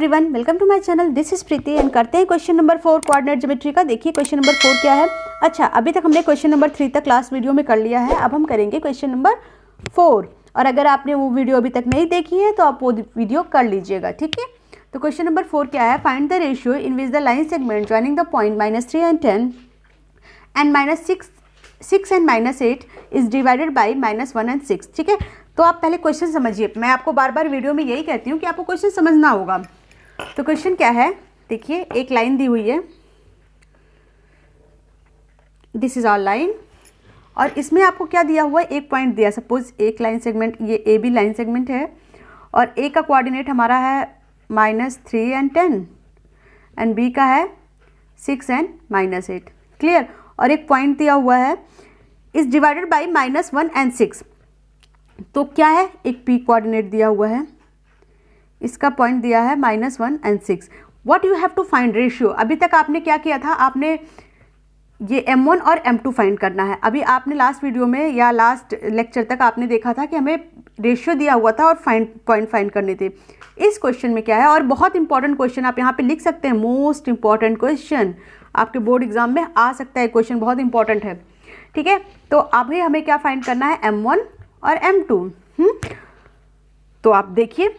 Everyone, welcome to my channel. This is Preeti and करते हैं question number 4 coordinate geometry का। देखिए क्वेश्चन नंबर 4 क्या है। अच्छा, अभी तक हमने क्वेश्चन नंबर 3 तक लास्ट वीडियो में कर लिया है। अब हम करेंगे क्वेश्चन नंबर 4 और अगर आपने वो वीडियो अभी तक नहीं देखी है तो आप वो वीडियो कर लीजिएगा, ठीक है। तो क्वेश्चन नंबर 4 क्या है। Find the ratio in which the line segment joining the point -3 and 10 and -6 and -8 is divided by -1 and 6, ठीक है। तो आप पहले क्वेश्चन समझिए। मैं आपको बार बार वीडियो में यही कहती हूँ कि आपको क्वेश्चन समझना होगा। तो क्वेश्चन क्या है, देखिए एक लाइन दी हुई है, दिस इज आवर लाइन, और इसमें आपको क्या दिया हुआ है, एक पॉइंट दिया। सपोज एक लाइन सेगमेंट, ये ए बी लाइन सेगमेंट है और ए का कोऑर्डिनेट हमारा है -3 and 10 एंड बी का है 6 and -8, क्लियर। और एक पॉइंट दिया हुआ है इज डिवाइडेड बाई -1 and 6। तो क्या है, एक पी कोऑर्डिनेट दिया हुआ है, इसका पॉइंट दिया है -1 and 6। What you have to find ratio. अभी तक आपने क्या किया था, आपने ये M1 और M2 फाइंड करना है। अभी आपने लास्ट वीडियो में या लास्ट लेक्चर तक आपने देखा था कि हमें रेशियो दिया हुआ था और पॉइंट फाइंड करने थे। इस क्वेश्चन में क्या है, और बहुत इंपॉर्टेंट क्वेश्चन आप यहाँ पे लिख सकते हैं, मोस्ट इंपॉर्टेंट क्वेश्चन आपके बोर्ड एग्जाम में आ सकता है, क्वेश्चन बहुत इंपॉर्टेंट है, ठीक है। तो अभी हमें क्या फाइंड करना है, M1 और M2। तो आप देखिए,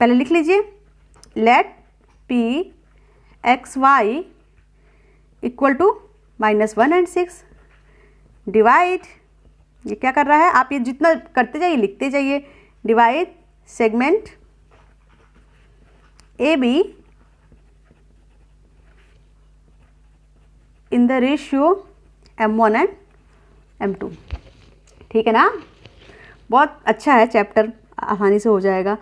पहले लिख लीजिए, let P x y equal to -1 and 6 divide, ये क्या कर रहा है, आप ये जितना करते जाइए लिखते जाइए, divide segment A be in the ratio M1 and M2, ठीक है ना। बहुत अच्छा है चैप्टर, आसानी से हो जाएगा।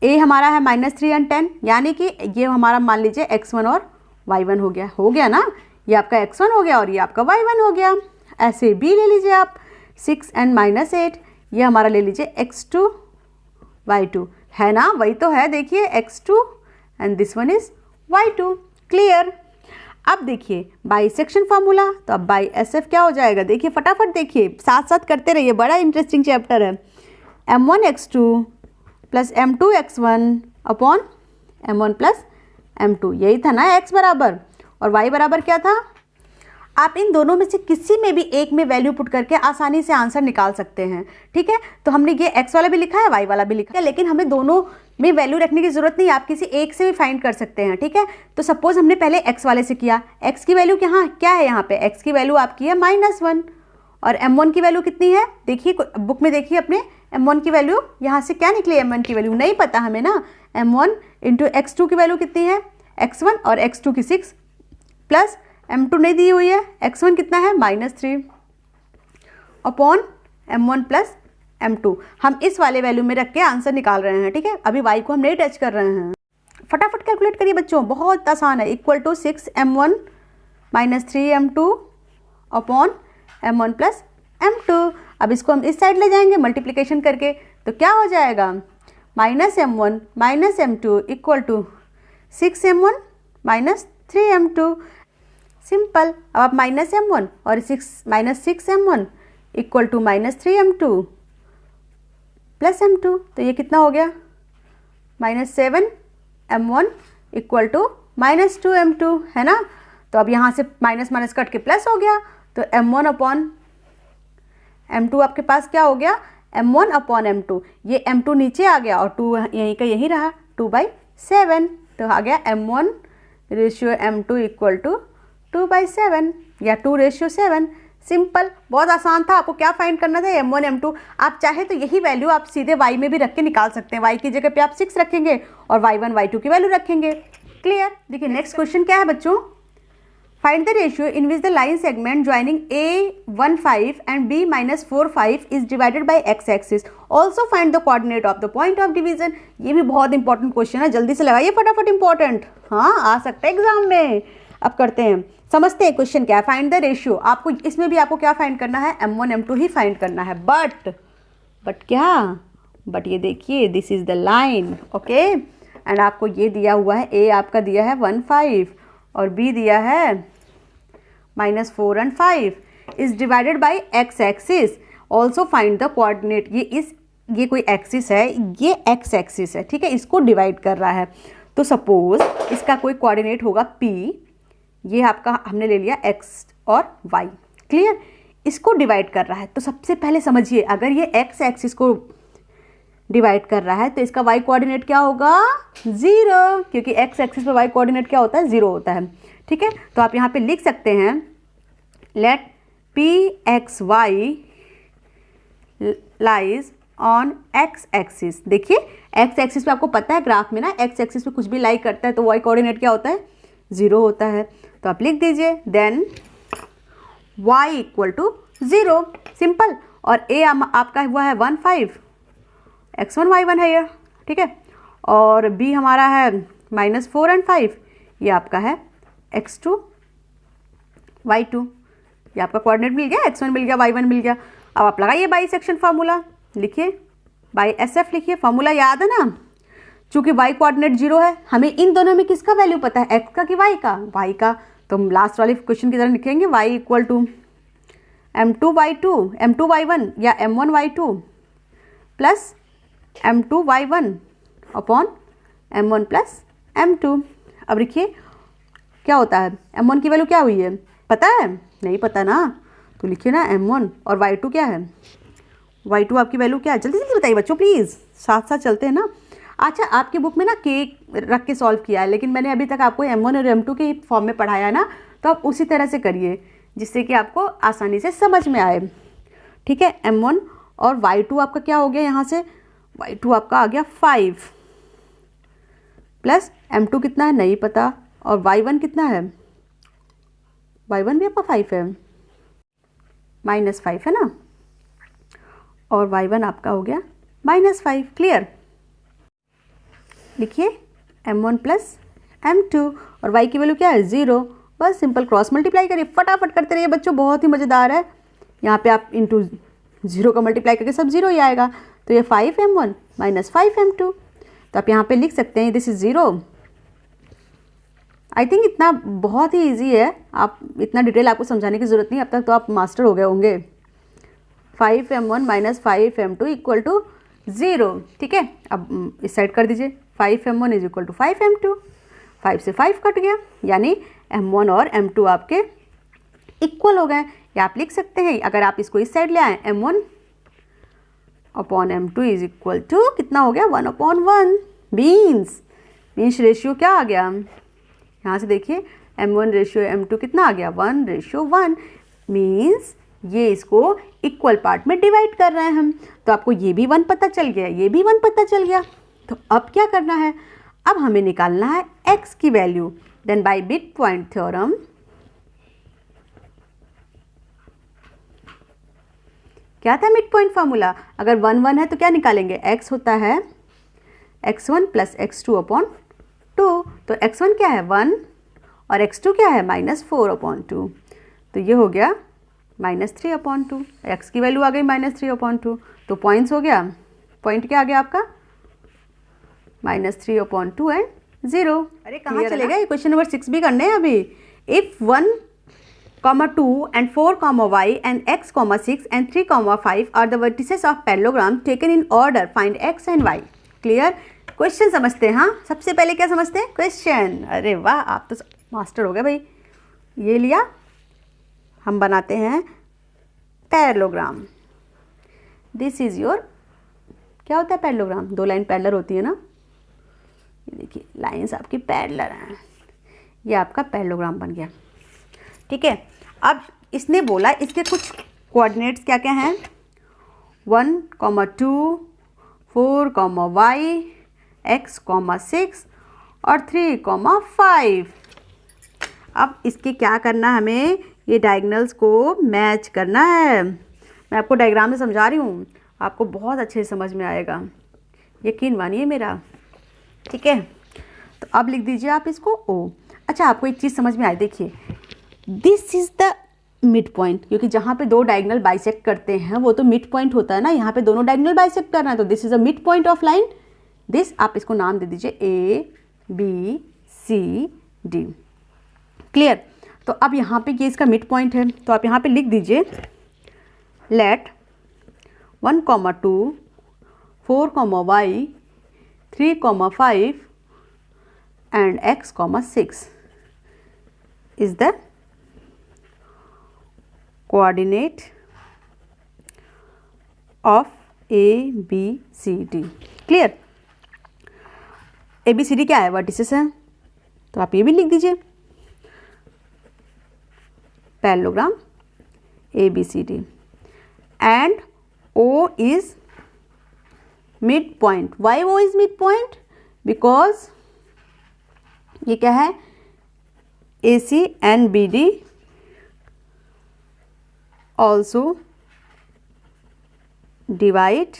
ए हमारा है -3 and 10, यानी कि ये हमारा मान लीजिए x1 और y1 हो गया ना। ये आपका x1 हो गया और ये आपका y1 हो गया। ऐसे b ले लीजिए आप, 6 and -8, ये हमारा ले लीजिए x2 y2, है ना, वही तो है। देखिए x2 and this one is y2, clear. अब देखिए बाइसेक्शन फार्मूला, तो अब बाई SF क्या हो जाएगा, देखिए फटाफट देखिए, साथ साथ करते रहिए, बड़ा इंटरेस्टिंग चैप्टर है। M1 x2 plus M2 x1 upon M1 plus M2, यही था ना x बराबर, और y बराबर क्या था। आप इन दोनों में से किसी में भी एक में वैल्यू पुट करके आसानी से आंसर निकाल सकते हैं, ठीक है। तो हमने ये x वाला भी लिखा है, y वाला भी लिखा है, लेकिन हमें दोनों में वैल्यू रखने की जरूरत नहीं, आप किसी एक से भी फाइंड कर सकते हैं, ठीक है। तो सपोज हमने पहले x वाले से किया, x की वैल्यू क्या है, यहाँ पे x की वैल्यू आपकी है -1 और M1 की वैल्यू कितनी है, देखिए बुक में देखिए अपने, M1 की वैल्यू यहाँ से क्या निकली, M1 की वैल्यू नहीं पता हमें ना, M1 इंटू x2 की वैल्यू कितनी है, x1 और x2 की 6 प्लस M2 नहीं दी हुई है, x1 कितना है -3 अपॉन M1 प्लस M2। हम इस वाले वैल्यू में रख के आंसर निकाल रहे हैं, ठीक है। अभी y को हम नहीं टच कर रहे हैं। फटाफट कैलकुलेट करिए बच्चों, बहुत आसान है। Equal to 6M1 -3M2 upon M1 plus M2। अब इसको हम इस साइड ले जाएंगे मल्टीप्लिकेशन करके, तो क्या हो जाएगा, -M1 -M2 equal to 6M1 -3M2, simple. अब आप -M1 और -6M1 equal to -3M2 plus M2, तो ये कितना हो गया, -7M1 इक्वल टू -2M2, है ना। तो अब यहाँ से माइनस कट के प्लस हो गया, तो M1 अपॉन M2 आपके पास क्या हो गया, M1 अपॉन M2, ये M2 नीचे आ गया और 2 यहीं का यहीं रहा, 2/7, तो आ गया M1 ratio M2 equal to 2/7 या 2:7। सिंपल, बहुत आसान था। आपको क्या फाइंड करना था, M1 M2। आप चाहे तो यही वैल्यू आप सीधे y में भी रख के निकाल सकते हैं, y की जगह पे आप 6 रखेंगे और y1 y2 की वैल्यू रखेंगे, क्लियर। देखिए नेक्स्ट क्वेश्चन क्या है बच्चों, find the ratio in which the line segment joining A15 and B -45 is divided by x axis, also find the coordinate of the point of division. ये भी बहुत important question है, जल्दी से लगाइए फटाफट, इंपॉर्टेंट, हाँ आ सकता है एग्जाम में। अब करते हैं, समझते हैं क्वेश्चन क्या है। फाइंड द रेशियो, आपको इसमें भी आपको क्या फाइंड करना है, M1 M2 ही फाइंड करना है, बट ये देखिए, this is the line, okay. And आपको ये दिया हुआ है, A आपका दिया है 15 और B दिया है -4 and 5 is divided by x axis, also find the coordinate. ये कोई एक्सिस है, ये x एक्सिस है, ठीक है, इसको डिवाइड कर रहा है। तो सपोज इसका कोई कोऑर्डिनेट होगा P, ये आपका हमने ले लिया x और y, क्लियर। इसको डिवाइड कर रहा है तो सबसे पहले समझिए, अगर ये x एक्सिस को डिवाइड कर रहा है तो इसका y कोऑर्डिनेट क्या होगा, 0, क्योंकि x एक्सिस पर y कोऑर्डिनेट क्या होता है, 0 होता है, ठीक है। तो आप यहाँ पे लिख सकते हैं let pxy lies on x axis. देखिए x एक्सिस पे आपको पता है ग्राफ में ना, x एक्सिस पे कुछ भी लाई करता है तो y कोऑर्डिनेट क्या होता है, 0 होता है। तो आप लिख दीजिए then y equal to 0, simple. और a आपका हुआ है 1 5, x1 y1 है ये, ठीक है। और b हमारा है -4 और 5, ये आपका है x2 y2, ये आपका कोऑर्डिनेट मिल गया, x1 मिल गया, y1 मिल गया। अब आप लगाइए बाइसेक्शन फार्मूला, लिखिए बाई SF लिखिए, फार्मूला याद है ना, चूंकि y कोऑर्डिनेट 0 है, हमें इन दोनों में किसका वैल्यू पता है, x का कि y का, y का। तो हम लास्ट वाले क्वेश्चन की तरह लिखेंगे y equal to m2 y2 m2 y1 या m1 y2 plus m2 y1 upon m1 plus m2। अब लिखिए क्या होता है, m1 की वैल्यू क्या हुई है, पता है, नहीं पता ना, तो लिखिए ना m1, और y2 क्या है, y2 आपकी वैल्यू क्या है, जल्दी जल्दी बताइए बच्चों प्लीज़, साथ साथ चलते हैं ना। अच्छा आपकी बुक में ना केक रख के सॉल्व किया है, लेकिन मैंने अभी तक आपको m1 और m2 के फॉर्म में पढ़ाया है ना, तो आप उसी तरह से करिए जिससे कि आपको आसानी से समझ में आए, ठीक है। m1 और y2 आपका क्या हो गया, यहाँ से y2 आपका आ गया 5 प्लस m2 कितना है नहीं पता, और y1 कितना है, y1 भी आपका 5 है, -5 है ना, और y1 आपका हो गया -5, क्लियर। लिखिए m1 प्लस m2 और y की वैल्यू क्या है, 0, बस सिंपल क्रॉस मल्टीप्लाई करिए, फटाफट करते रहिए बच्चों, बहुत ही मज़ेदार है। यहाँ पे आप इंटू 0 का मल्टीप्लाई करके सब 0 ही आएगा, तो ये 5m1 -5m2। तो आप यहाँ पे लिख सकते हैं दिस इज 0। आई थिंक इतना बहुत ही ईजी है, आप इतना डिटेल आपको समझाने की ज़रूरत नहीं, अब तक तो आप मास्टर हो गए होंगे। 5m1 -5m2 इक्वल टू 0, ठीक है। अब इस साइड कर दीजिए, 5m1 is equal to 5m2, 5 से 5 कट गया, यानी m1 और m2 आपके इक्वल हो गए। या आप लिख सकते हैं, अगर आप इसको इस साइड ले आए, m1 upon m2 is equal to कितना हो गया, 1/1। मीन्स रेशियो क्या आ गया, यहाँ से देखिए m1 रेशियो m2 कितना आ गया, 1:1। मीन्स ये इसको इक्वल पार्ट में डिवाइड कर रहे हैं हम, तो आपको ये भी 1 पता चल गया, ये भी 1 पता चल गया। तो अब क्या करना है, अब हमें निकालना है x की value. Then by mid point theorem क्या था मिड पॉइंट फार्मूला, अगर 1 1 है तो क्या निकालेंगे, x होता है x1 प्लस x2 अपॉन 2। तो x1 क्या है 1 और x2 क्या है -4/2, तो ये हो गया -3/2। x की वैल्यू आ गई -3/2, तो पॉइंट्स हो गया, पॉइंट क्या आ गया आपका -3/2 एंड 0। अरे कहाँ चले गए, क्वेश्चन नंबर 6 भी करने हैं अभी। If 1, 2 and 4, y and x, 6 and 3, 5 are the vertices of parallelogram taken in order, find x and y। Clear, question समझते हैं। हाँ, सबसे पहले क्या समझते हैं, क्वेश्चन। अरे वाह, आप तो मास्टर हो गए भाई। ये लिया, हम बनाते हैं पैरेललोग्राम। दिस इज योर, क्या होता है पैरेललोग्राम, 2 लाइन पैरेलल होती है ना, ये देखिए लाइंस आपकी पैरेलल हैं, ये आपका पैरेललोग्राम बन गया, ठीक है। अब इसने बोला इसके कुछ कोऑर्डिनेट्स क्या क्या हैं, 1, 2, 4, y, x, 6 और 3, 5। अब इसके क्या करना, हमें ये डायगोनल्स को मैच करना है। मैं आपको डायग्राम में समझा रही हूँ, आपको बहुत अच्छे से समझ में आएगा, यकीन मानिए मेरा, ठीक है। तो अब लिख दीजिए आप इसको O। अच्छा, आपको एक चीज़ समझ में आई, देखिए this is the mid point, क्योंकि जहाँ पे 2 डायगोनल बाइसेक्ट करते हैं वो तो मिड पॉइंट होता है ना, यहाँ पे दोनों डायगोनल बाइसेक्ट करना है, तो this is the mid point of line. This आप इसको नाम दे दीजिए A B C D, clear. तो अब यहाँ पे ये इसका मिड पॉइंट है, तो आप यहाँ पे लिख दीजिए late 1, 2, 4, y, 3, 5 and x, 6 is the coordinate of A, B, C, D. Clear? A, B, C, D क्या है? वर्टिसेस हैं, तो आप ये भी लिख दीजिए, parallelogram A, B, C, D, and O is midpoint. Why O is midpoint? Because ये क्या है? AC and BD also divide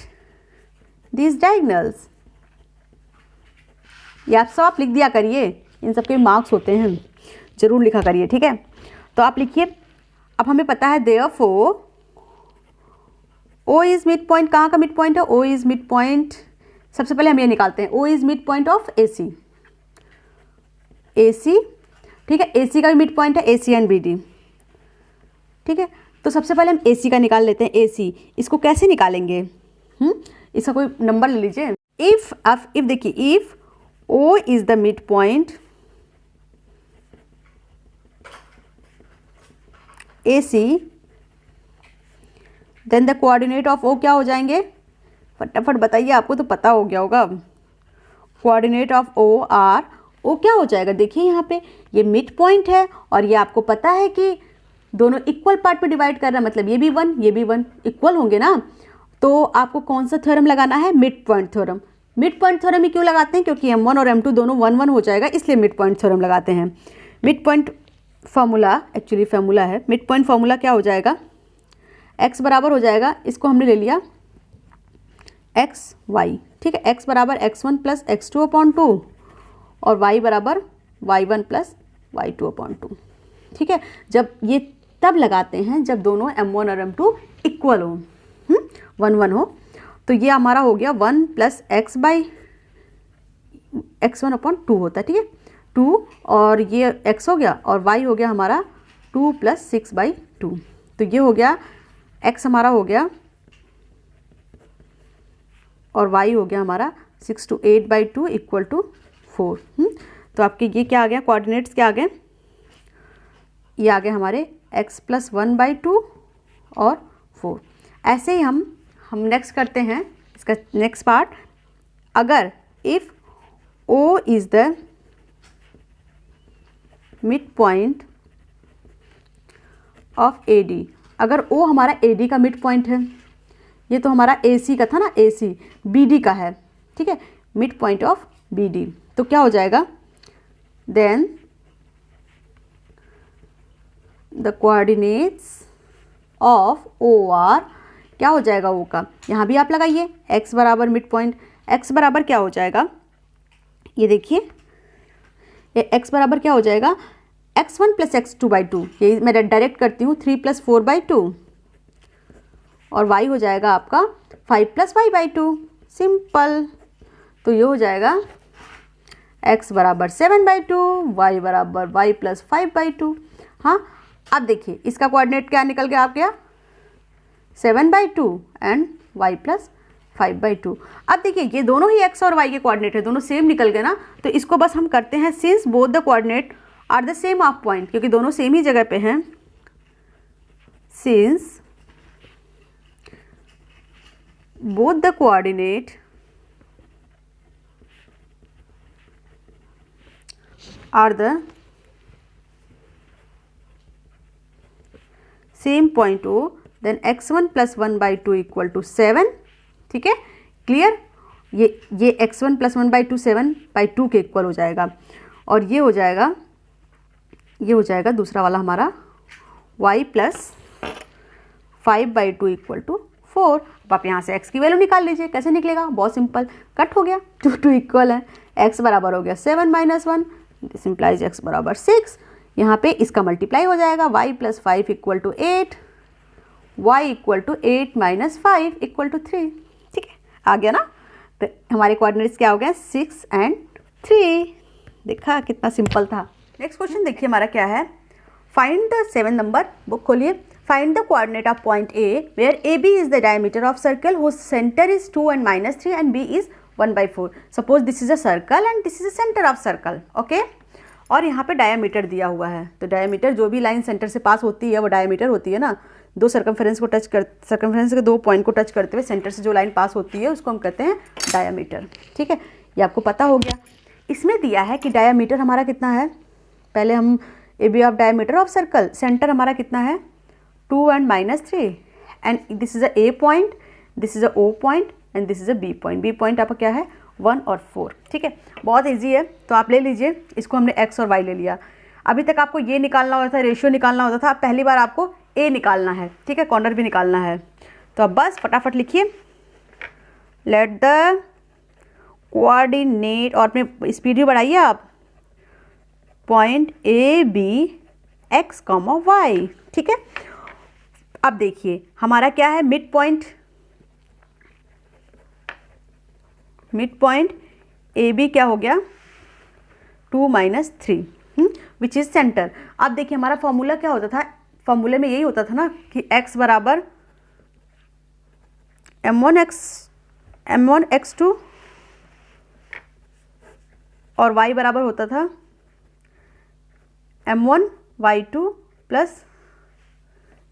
these diagonals. ये आप सब लिख दिया करिए, इन सब के मार्क्स होते हैं, जरूर लिखा करिए, ठीक है? तो आप लिखिए, अब हमें पता है therefore O is mid point, कहाँ का मिड पॉइंट है? O इज मिड पॉइंट, सबसे पहले हम ये निकालते हैं, O is mid point of AC, ठीक है? AC का भी मिड पॉइंट है AC एंड BD, ठीक है? तो सबसे पहले हम AC का निकाल लेते हैं, AC, इसको कैसे निकालेंगे? इसका कोई नंबर ले लीजिए। इफ देखिए, if O is the mid point AC, then the coordinate of O क्या हो जाएंगे? फटाफट बताइए, आपको तो पता हो गया होगा। Coordinate of O are, O क्या हो जाएगा? देखिए यहाँ पे ये मिड पॉइंट है और ये आपको पता है कि दोनों इक्वल पार्ट पे डिवाइड कर रहा है, मतलब ये भी 1 ये भी 1 इक्वल होंगे ना। तो आपको कौन सा थ्योरम लगाना है? Mid point theorem. Mid point theorem ही क्यों लगाते हैं? क्योंकि M1 और M2 दोनों 1 1 हो जाएगा, इसलिए मिड पॉइंट थ्योरम लगाते हैं। Mid point formula, actually formula है, मिड पॉइंट फार्मूला क्या हो जाएगा? x बराबर हो जाएगा, इसको हमने ले लिया एक्स वाई, ठीक है? x बराबर x1 प्लस x2 अपॉन 2 और y बराबर y1 प्लस y2 अपॉन 2, ठीक है? जब ये तब लगाते हैं जब दोनों M1 और M2 इक्वल हो, 1 1 हो। तो ये हमारा हो गया 1 plus x by x1 upon 2 होता है, ठीक है? 2 और ये x हो गया और y हो गया हमारा 2 प्लस 6 बाई 2। तो ये हो गया x हमारा हो गया और y हो गया हमारा 6 to 8 बाई 2 इक्वल टू 4। तो आपके ये क्या आ गया? कोऑर्डिनेट्स क्या आ गए? ये आ गए हमारे x प्लस 1 बाई 2 और 4। ऐसे ही हम नेक्स्ट करते हैं इसका नेक्स्ट पार्ट। अगर if O is the mid point of AD, अगर O हमारा AD का मिड पॉइंट है, ये तो हमारा AC का था ना, AC BD का है, ठीक है? मिड पॉइंट ऑफ BD, तो क्या हो जाएगा? Then the coordinates of OR क्या हो जाएगा? O का यहाँ भी आप लगाइए, x बराबर मिड पॉइंट, x बराबर क्या हो जाएगा? ये देखिए, ये x बराबर क्या हो जाएगा? x1 प्लस x2 बाई 2, ये मैं डायरेक्ट करती हूँ, 3 प्लस 4 बाई 2 और y हो जाएगा आपका 5 प्लस y बाई 2, सिंपल। तो ये हो जाएगा x बराबर 7 बाई 2, y बराबर y प्लस 5 बाई 2। हाँ, अब देखिए इसका कोऑर्डिनेट क्या निकल गया आपके यहाँ? 7 by 2 and y plus 5 by 2। अब देखिए ये दोनों ही x और y के कोऑर्डिनेट है, दोनों सेम निकल गए ना। तो इसको बस हम करते हैं, since both the coordinate are the same of point, क्योंकि दोनों सेम ही जगह पे हैं, since both the coordinate are the same point O, then x1 plus 1 by 2 equal to 7, ठीक है? क्लियर? ये x1 प्लस 1 बाई 2 7 बाई 2 के इक्वल हो जाएगा और ये हो जाएगा दूसरा वाला हमारा y plus 5 by 2 equal to 4। अब आप यहाँ से x की वैल्यू निकाल लीजिए, कैसे निकलेगा? बहुत सिंपल, कट हो गया, 2 इक्वल है, x बराबर हो गया 7 माइनस 1, दिस इम्प्लाइज x बराबर 6। यहाँ पे इसका मल्टीप्लाई हो जाएगा, y plus 5 equal to 8, y equal to 8 minus 5 equal to 3, ठीक है? आ गया ना? तो हमारे कोऑर्डिनेट्स क्या हो गए? 6 एंड 3। देखा कितना सिंपल था। नेक्स्ट क्वेश्चन देखिए हमारा क्या है? फाइंड द 7 नंबर, बुक खोलिए। Find the coordinate of point A where AB is the diameter of circle whose centre is 2 and -3 and B is 1/4। Suppose this is a circle and this is a centre of circle, okay. और यहाँ पे diameter दिया हुआ है, तो diameter जो भी line centre से पास होती है वो डायमीटर होती है ना। दो सर्कमफेरेंस के 2 पॉइंट को टच करते हुए सेंटर से जो लाइन पास होती है उसको हम कहते हैं डायमीटर, ठीक है। ये आपको पता हो गया। इसमें दिया है कि डायमीटर हमारा कितना है, पहले हम AB of diameter of circle, centre हमारा कितना है 2 and -3 and this is a A point, this is a O point and this is a B point. B point आपका क्या है 1 और 4, ठीक है। बहुत ईजी है, तो आप ले लीजिए इसको, हमने x और y ले लिया। अभी तक आपको ये निकालना होता था, रेशियो निकालना होता था, अब पहली बार आपको A निकालना है, ठीक है, कॉर्नर भी निकालना है। तो अब बस फटाफट लिखिए, लेट द कोऑर्डिनेट, और अपने स्पीड भी बढ़ाइए आप, पॉइंट AB x, y, ठीक है। अब देखिए हमारा क्या है mid point, mid point AB क्या हो गया 2 - 3 विच इज सेंटर। अब देखिए हमारा फॉर्मूला क्या होता था, फॉर्मूले में यही होता था ना कि x बराबर m1x2 और y बराबर होता था m1y2 प्लस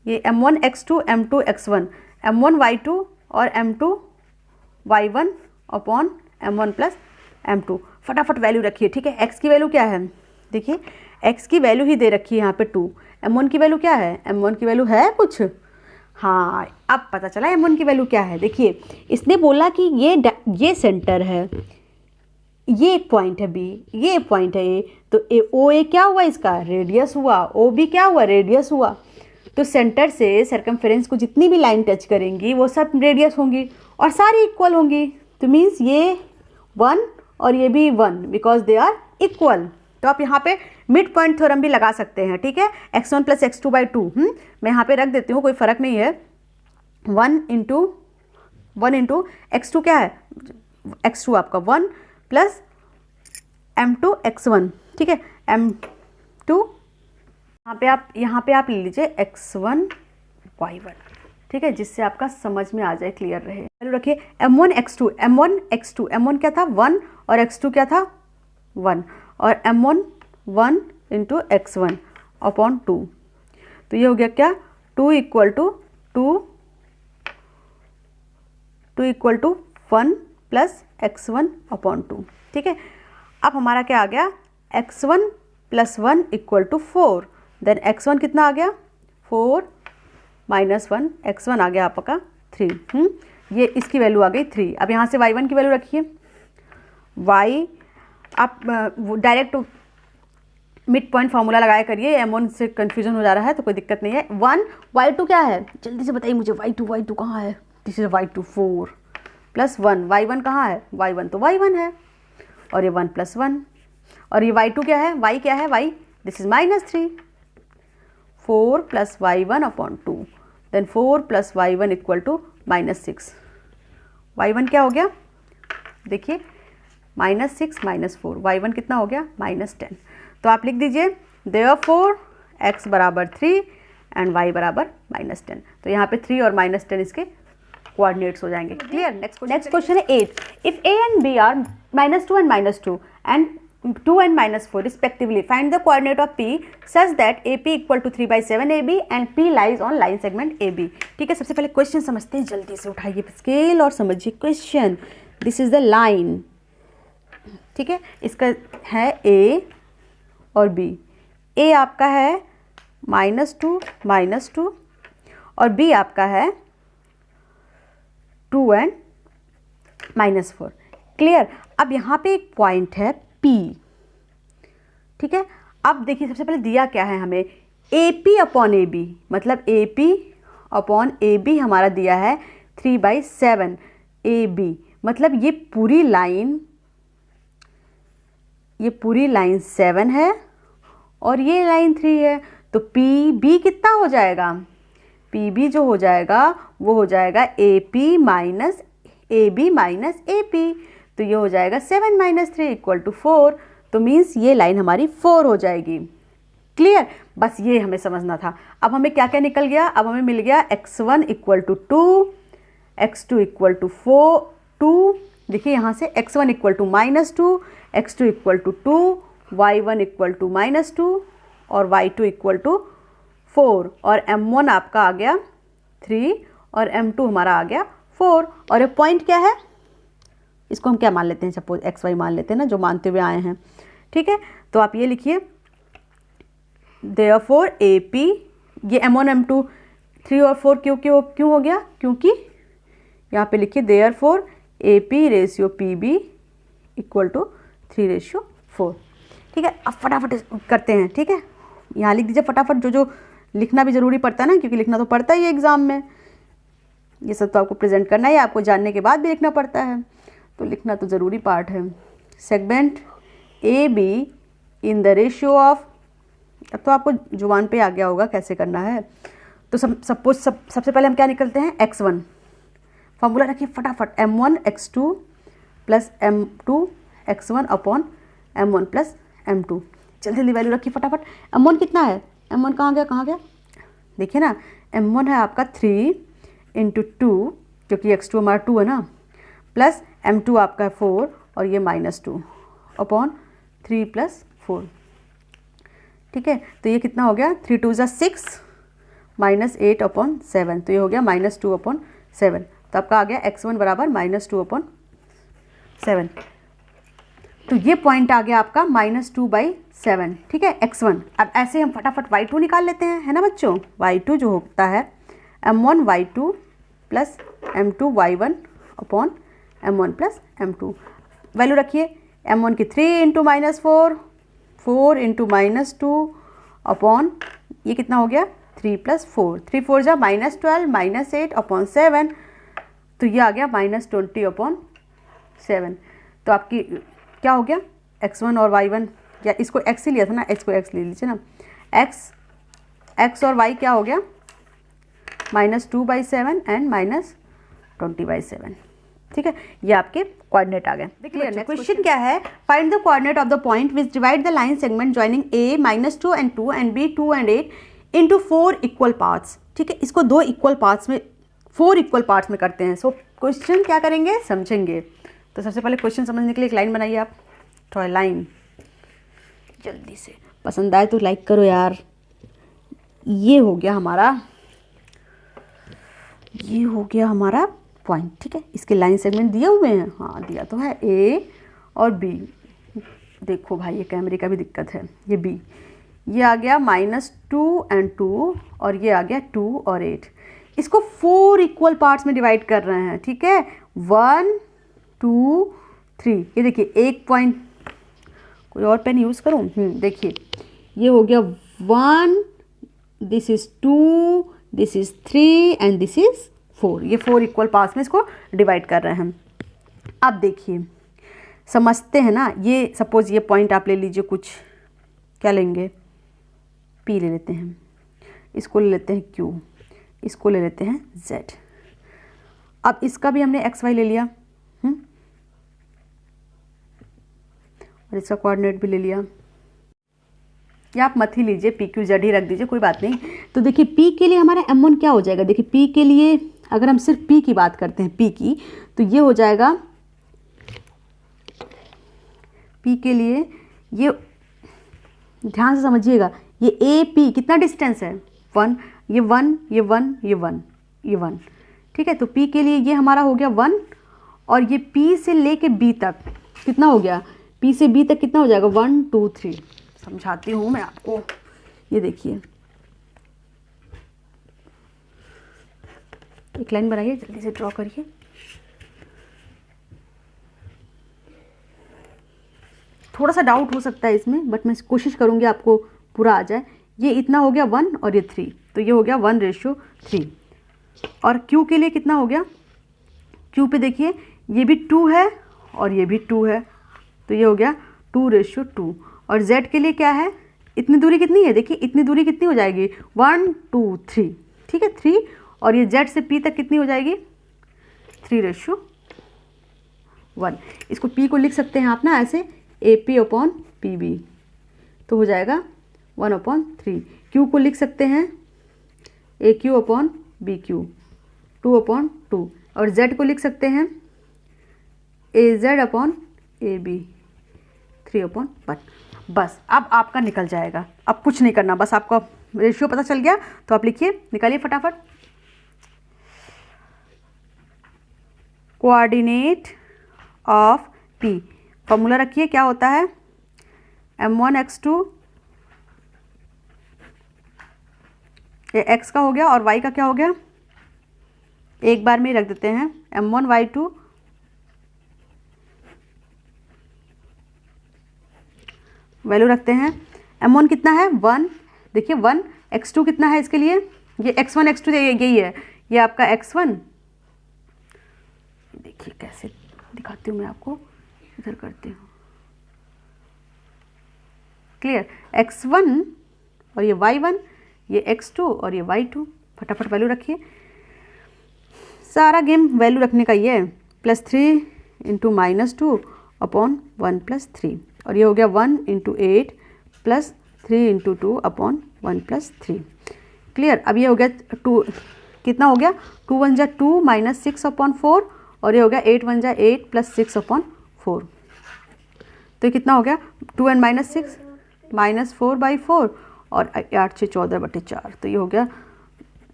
ये m1x2 m2x1, m1y2 और m2y1 upon m1 plus m2। फटाफट वैल्यू रखिए, ठीक है। x की वैल्यू क्या है, देखिए x की वैल्यू ही दे रखी है यहाँ पे 2। m1 की वैल्यू क्या है, m1 की वैल्यू है कुछ, हाँ अब पता चला m1 की वैल्यू क्या है। देखिए इसने बोला कि ये सेंटर है, ये एक पॉइंट है B, ये एक पॉइंट है A, तो OA क्या हुआ, इसका रेडियस हुआ, OB क्या हुआ, रेडियस हुआ। तो सेंटर से सर्कमफेरेंस को जितनी भी लाइन टच करेंगी वो सब रेडियस होंगी और सारी इक्वल होंगी। तो मीन्स ये 1 और ये भी 1 बिकॉज दे आर इक्वल। तो आप यहाँ पे मिड पॉइंट थ्योरम भी लगा सकते हैं, ठीक है। x1 + x2/2 मैं यहाँ पे रख देती हूँ, कोई फ़र्क नहीं है। 1 इंटू x2 क्या है, x2 आपका 1 प्लस m2 x1, ठीक है। m2 यहाँ पे आप ले लीजिए x1 y1, ठीक है, जिससे आपका समझ में आ जाए, क्लियर रहे। चलो रखिए m1 x2 क्या था 1 और x2 क्या था 1 और m1 1 इंटू x1 अपॉन 2। तो ये हो गया क्या 2 equal to 1 plus x1 upon 2, ठीक है। अब हमारा क्या आ गया x1 + 1 = 4, देन x1 कितना आ गया 4 - 1, x1 आ गया आपका 3। ये इसकी वैल्यू आ गई 3। अब यहाँ से y1 की वैल्यू रखिए, y आप डायरेक्ट मिड पॉइंट फार्मूला लगाया करिए, m1 से कन्फ्यूजन हो जा रहा है तो कोई दिक्कत नहीं है। 1 y2 क्या है, जल्दी से बताइए मुझे, y2 कहाँ है, दिस इज y2 4 + 1, y1 कहाँ है, y1 तो y1 है और ये 1 + 1 और ये y2 क्या है, y क्या है, y this is -3, 4 + y1 upon 2, देन 4 + y1 = -6। y1 क्या हो गया, देखिए -6 - 4, y1 कितना हो गया -10। तो आप लिख दीजिए therefore x बराबर 3 एंड y बराबर -10। तो यहाँ पे 3 और -10 इसके कोऑर्डिनेट्स हो जाएंगे, क्लियर। नेक्स्ट क्वेश्चन है 8। If a and b are -2 and -2 and 2 and -4 respectively, find the coordinate of p such that AP = 3/7 AB and p lies on line segment AB। ठीक है, सबसे पहले क्वेश्चन समझते हैं, जल्दी से उठाइए स्केल और समझिए question. This is the line, ठीक है, इसका है A और B। A आपका है -2 और B आपका है 2 and -4, क्लियर। अब यहाँ पे एक पॉइंट है P, ठीक है। अब देखिए सबसे पहले दिया क्या है हमें, AP अपॉन AB, मतलब AP अपॉन AB हमारा दिया है 3/7 AB, मतलब ये पूरी लाइन 7 है और ये लाइन 3 है। तो PB कितना हो जाएगा, PB जो हो जाएगा वो हो जाएगा AP minus AB minus AP, तो ये हो जाएगा 7 - 3 = 4। तो मीन्स ये लाइन हमारी 4 हो जाएगी, क्लियर। बस ये हमें समझना था। अब हमें क्या क्या निकल गया, अब हमें मिल गया x1 = 2, x2 = 2, देखिए यहाँ से x1 equal to -2, x2 equal to 2, y1 equal to -2 और y2 इक्वल टू 4 और m1 आपका आ गया 3 और m2 हमारा आ गया 4। और ये पॉइंट क्या है, इसको हम क्या मान लेते हैं, सपोज xy मान लेते हैं ना, जो मानते हुए आए हैं, ठीक है। तो आप ये लिखिए देयरफॉर AP, ये m1 m2 3 और 4 क्यों हो गया, क्योंकि यहाँ पे लिखिए therefore AP ratio PB equal to 3:4, ठीक है। अब फटाफट करते हैं, ठीक है। यहाँ लिख दीजिए फटाफट, जो लिखना भी ज़रूरी पड़ता है ना, क्योंकि लिखना तो पड़ता ही है एग्ज़ाम में, ये सब तो आपको प्रेजेंट करना है, आपको जानने के बाद भी लिखना पड़ता है, तो लिखना तो ज़रूरी पार्ट है। Segment AB in the ratio of, अब तो आपको जुबान पे आ गया होगा कैसे करना है। तो सबसे पहले हम क्या निकलते हैं, x1, फॉर्मूला रखिए फटाफट, m1 x2 plus m2 x1 upon m1 plus m2। जल्दी वैल्यू रखिए फटाफट। m1 कितना है, m1 कहाँ गया, देखिए ना, m1 है आपका 3 इंटू 2, क्योंकि x2 हमारा 2 है ना, प्लस m2 आपका है 4 और ये -2 अपॉन 3 प्लस 4, ठीक है। तो ये कितना हो गया, 3 2 = 6 -8 अपॉन 7, तो ये हो गया -2 अपॉन 7। तो आपका आ गया x1 बराबर -2 अपॉन 7। तो ये पॉइंट आ गया आपका -2/7, ठीक है, x1। अब ऐसे हम फटाफट y2 निकाल लेते हैं, है ना बच्चों। y2 जो होता है m1 y2 plus m2 y1 upon m1 plus m2। Value रखिए, m1 की 3 इंटू -4, 4 इंटू -2 अपॉन ये कितना हो गया 3 प्लस 4, 3 4 जा -12 -8 अपॉन 7, तो ये आ गया -20 अपॉन 7। तो आपकी क्या हो गया, x1 और y1, या इसको x ही लिया था ना, इसको x ले लीजिए ना, x और y क्या हो गया -2/7 एंड -20/7, ठीक है। ये आपके कोऑर्डिनेट आ गए। देखिए नेक्स्ट क्वेश्चन क्या है, find the coordinate of the point which divide the line segment joining A -2 and 2 and B 2 and 8 into 4 equal parts, ठीक है। इसको 2 इक्वल पार्ट्स में, 4 इक्वल पार्ट्स में करते हैं। सो क्वेश्चन क्या करेंगे, समझेंगे। तो सबसे पहले क्वेश्चन समझने के लिए एक लाइन बनाइए आप, थोड़ा लाइन जल्दी से, पसंद आए तो लाइक करो यार। ये हो गया हमारा पॉइंट, ठीक है। इसके लाइन सेगमेंट दिए हुए हैं, हाँ दिया तो है, A और B। देखो भाई ये कैमरे का भी दिक्कत है, ये B, ये आ गया -2 and 2 और ये आ गया 2 और 8। इसको 4 इक्वल पार्ट्स में डिवाइड कर रहे हैं, ठीक है, 1 2 3। ये देखिए एक पॉइंट, कोई और पेन यूज़ करूँ, देखिए ये हो गया 1, this is 2, this is 3 and this is 4। ये 4 इक्वल पार्ट्स में इसको डिवाइड कर रहे हैं। अब देखिए समझते हैं ना, ये सपोज ये पॉइंट आप ले लीजिए, कुछ क्या लेंगे, P ले लेते हैं, इसको ले लेते हैं Q, इसको ले लेते हैं Z। अब इसका भी हमने XY ले लिया, और इसका कोऑर्डिनेट भी ले लिया, या आप मत ही लीजिए, PQZ ही रख दीजिए, कोई बात नहीं। तो देखिए P के लिए हमारा M1 क्या हो जाएगा, देखिए P के लिए अगर हम सिर्फ P की बात करते हैं, P की, तो ये हो जाएगा P के लिए, ये ध्यान से समझिएगा, ये AP कितना डिस्टेंस है 1, ये 1 ये 1 ये 1 ये 1, ठीक है। तो P के लिए ये हमारा हो गया 1, और ये P से लेके B तक कितना हो गया, P से B तक कितना हो जाएगा 1 2 3। समझाती हूँ मैं आपको, ये देखिए एक लाइन बनाइए, जल्दी से ड्रॉ करिए। थोड़ा सा डाउट हो सकता है इसमें, बट मैं कोशिश करूँगी आपको पूरा आ जाए। ये इतना हो गया 1 और ये 3, तो ये हो गया 1:3। और Q के लिए कितना हो गया, Q पे देखिए ये भी 2 है और ये भी 2 है, तो ये हो गया 2:2। और Z के लिए क्या है, इतनी दूरी कितनी है, देखिए इतनी दूरी कितनी हो जाएगी 1 2 3, ठीक है 3, और ये Z से P तक कितनी हो जाएगी 3:1। इसको P को लिख सकते हैं आप ना ऐसे, AP/PB, तो हो जाएगा 1/3। Q को लिख सकते हैं AQ/BQ 2/2, और Z को लिख सकते हैं AZ अपॉन AB 3/1। बस अब आपका निकल जाएगा, अब कुछ नहीं करना, बस आपका रेशियो पता चल गया तो आप लिखिए, निकालिए फटाफट। कोऑर्डिनेट ऑफ P, फॉर्मूला रखिए, क्या होता है, m1 x2, ये x का हो गया और y का क्या हो गया, एक बार में ही रख देते हैं, m1 y2 वैल्यू रखते हैं। m1 कितना है 1, देखिए 1, x2 कितना है इसके लिए, ये x1 x2 यही है, ये आपका x1, देखिए कैसे दिखाती हूँ मैं आपको, इधर करती हूँ, क्लियर, x1 और ये y1, ये x2 और ये y2, फटाफट वैल्यू रखिए। सारा गेम वैल्यू रखने का ये है, +3 इंटू -2 अपॉन 1 + 3, और ये हो गया 1 इंटू 8 + 3 इंटू 2 अपॉन 1 + 3, क्लियर। अब ये हो गया 2, कितना हो गया, 2 × 1 = 2 - 6/4, और ये हो गया 8 × 1 = 8 + 6/4, तो ये कितना हो गया 2 and -6 -4/4, और 8 6 14/4, तो ये हो गया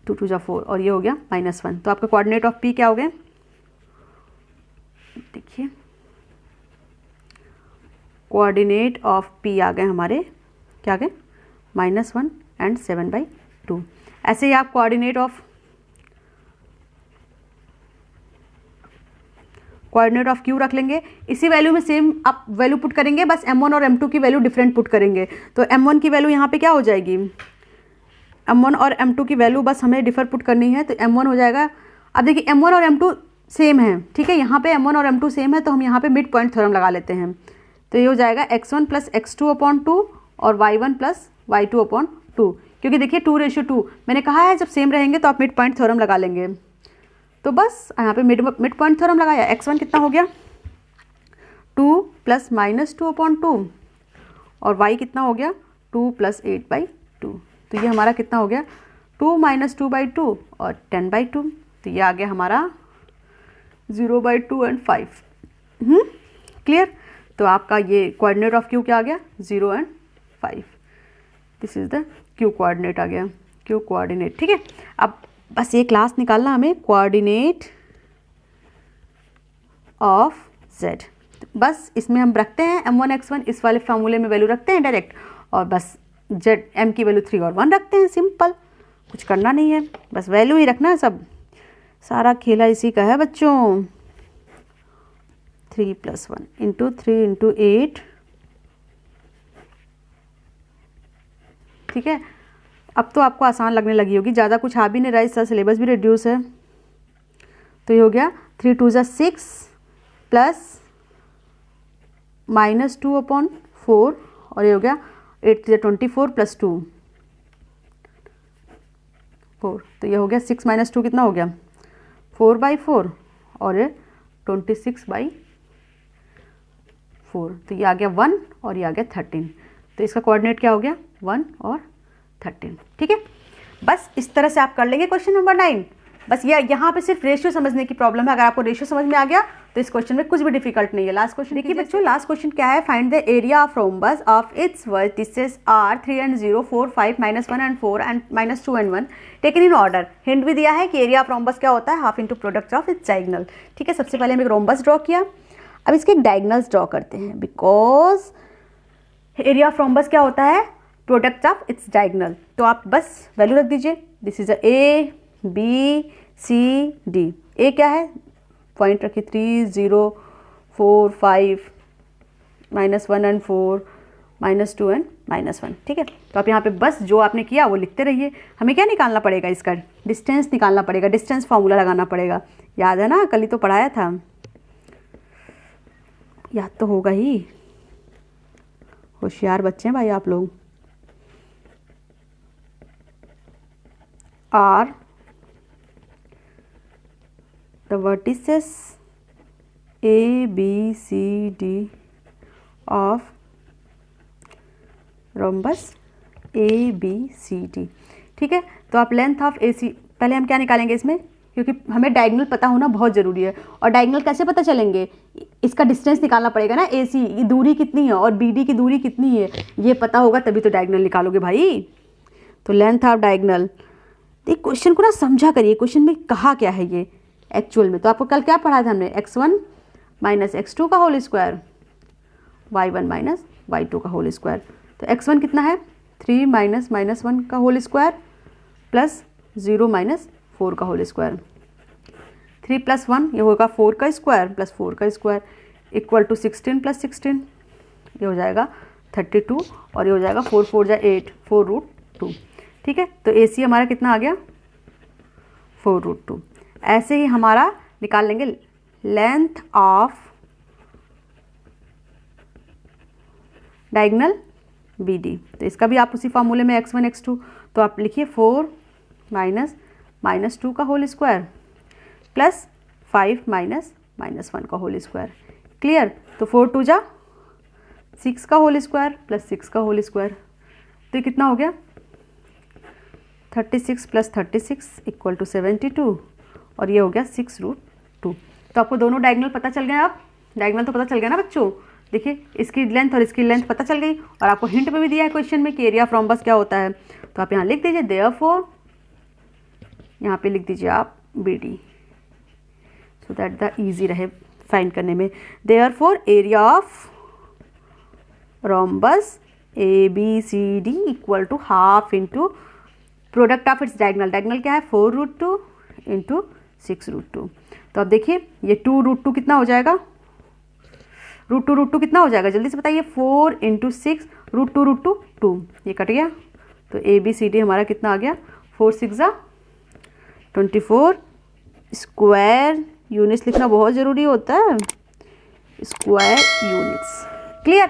2 2 = 4, और ये हो गया -1। तो आपका कोऑर्डिनेट ऑफ P क्या हो गए, देखिए कोऑर्डिनेट ऑफ P आ गए हमारे, क्या आ गए, -1 and 7/2। ऐसे ही आप कोऑर्डिनेट ऑफ Q रख लेंगे, इसी वैल्यू में सेम आप वैल्यू पुट करेंगे, बस m1 और m2 की वैल्यू डिफरेंट पुट करेंगे, तो m1 की वैल्यू यहाँ पे क्या हो जाएगी, m1 और m2 की वैल्यू बस हमें डिफर पुट करनी है, तो m1 हो जाएगा, अब देखिए m1 और m2 सेम है, ठीक है, यहाँ पे m1 और m2 सेम है, तो हम यहाँ पे मिड पॉइंट थ्योरम लगा लेते हैं, तो ये हो जाएगा x1 + x2/2 और y1 + y2/2, क्योंकि देखिए 2:2, मैंने कहा है जब सेम रहेंगे तो आप मिड पॉइंट थ्योरम लगा लेंगे, तो बस यहाँ पे मिड पॉइंट थ्योरम लगाया, x1 कितना हो गया 2 + -2/2, और y कितना हो गया 2 + 8/2, तो ये हमारा कितना हो गया 2 - 2/2 और 10/2, तो ये आ गया हमारा 0/2 and 5, क्लियर। तो आपका ये कोऑर्डिनेट ऑफ Q क्या आ गया 0 and 5, this is the Q coordinate आ गया, Q कोऑर्डिनेट, ठीक है। अब बस ये क्लास निकालना हमें, कोऑर्डिनेट ऑफ Z, बस इसमें हम रखते हैं m1 x1, इस वाले फार्मूले में वैल्यू रखते हैं डायरेक्ट, और बस Z m की वैल्यू 3 और 1 रखते हैं, सिंपल, कुछ करना नहीं है, बस वैल्यू ही रखना है, सब सारा खेला इसी का है बच्चों। 3 + 1 इंटू 3 इंटू 8, ठीक है। अब तो आपको आसान लगने लगी होगी, ज़्यादा कुछ आ भी नहीं रहा, इसका सिलेबस भी रिड्यूस है, तो ये हो गया 3 × 2 = 6 प्लस -2/4, और ये हो गया 8 × 3 = 24 + 2 4, तो ये हो गया 6 - 2 कितना हो गया 4/4, और ये 26/4, तो ये आ गया 1 और ये आ गया 13, तो इसका कोऑर्डिनेट क्या हो गया 1 और 13, ठीक है। बस इस तरह से आप कर लेंगे क्वेश्चन नंबर 9। बस ये यहाँ पे सिर्फ रेशियो समझने की प्रॉब्लम है, अगर आपको रेशियो समझ में आ गया तो इस क्वेश्चन में कुछ भी डिफिकल्ट नहीं है। लास्ट क्वेश्चन देखिए बच्चों, लास्ट क्वेश्चन क्या है, find the area of rhombus of its vertices are 3 and 0 4 5 -1 and 4 and -2 and 1 taken in order. Hint भी दिया है कि एरिया ऑफ रोम्बस क्या होता है, half into product of its diagonal, ठीक है। सबसे पहले हम एक रोम्बस ड्रॉ किया, अब इसके डायगोनल्स ड्रॉ करते हैं, बिकॉज एरिया ऑफ रोम्बस क्या होता है, प्रोडक्ट ऑफ इट्स डायगोनल, तो आप बस वैल्यू रख दीजिए, this is A B C D। ए क्या है, पॉइंट रखिए 3 0 4 5 -1 and 4 -2 and -1, ठीक है। तो आप यहाँ पे बस जो आपने किया वो लिखते रहिए। हमें क्या निकालना पड़ेगा, इसका डिस्टेंस निकालना पड़ेगा, डिस्टेंस फार्मूला लगाना पड़ेगा, याद है ना, कल ही तो पढ़ाया था, याद तो होगा ही, होशियार बच्चे हैं भाई आप लोग। R the vertices A B C D of rhombus A B C D, ठीक है। तो आप लेंथ ऑफ AC, पहले हम क्या निकालेंगे इसमें, क्योंकि हमें डायगोनल पता होना बहुत ज़रूरी है, और डायगोनल कैसे पता चलेंगे, इसका डिस्टेंस निकालना पड़ेगा ना, AC की दूरी कितनी है और BD की दूरी कितनी है, ये पता होगा तभी तो डायगोनल निकालोगे भाई। तो लेंथ ऑफ डायगोनल, तो क्वेश्चन को ना समझा करिए, क्वेश्चन में कहा क्या है ये एक्चुअल में। तो आपको कल क्या पढ़ा था हमने, x1 माइनस x2 का whole square, y1 minus y2 का होल स्क्वायर। तो x1 कितना है 3 माइनस -1 का होल स्क्वायर प्लस 0 माइनस 4 का होल स्क्वायर। 3 + 1 ये होगा 4 का स्क्वायर प्लस 4 का स्क्वायर इक्वल टू 16 + 16, ये हो जाएगा 32 और ये हो जाएगा 4 4 जा 8, 4√2। ठीक है, तो AC हमारा कितना आ गया 4√2। ऐसे ही हमारा निकाल लेंगे लेंथ ऑफ डायगोनल BD। तो इसका भी आप उसी फार्मूले में x1 x2, तो आप लिखिए 4 माइनस -2 का होल स्क्वायर प्लस 5 माइनस -1 का होल स्क्वायर। क्लियर, तो 4 2 जा 6 का होल स्क्वायर प्लस 6 का होल स्क्वायर, तो ये कितना हो गया 36 + 36 इक्वल टू 72 और ये हो गया 6√2। तो आपको दोनों डायगोनल पता चल गए। अब डायगोनल तो पता चल गया ना बच्चों, देखिए इसकी लेंथ और इसकी लेंथ पता चल गई और आपको हिंट में भी दिया है क्वेश्चन में कि एरिया फ्रॉम बस क्या होता है। तो आप यहाँ लिख दीजिए देयरफॉर, यहाँ पे लिख दीजिए आप BD, so that the easy रहे फाइंड करने में। Therefore area of rhombus ABCD equal to half into product of its diagonal. Diagonal क्या है 4√2 इंटू 6√2। तो अब देखिए ये 2√2 कितना हो जाएगा, √2 कितना हो जाएगा जल्दी से बताइए, 4 × 6 √2 2, ये कट गया। तो ABCD हमारा कितना आ गया 4 6 जा 24। स्क्वायर यूनिट्स लिखना बहुत ज़रूरी होता है, स्क्वायर यूनिट्स। क्लियर।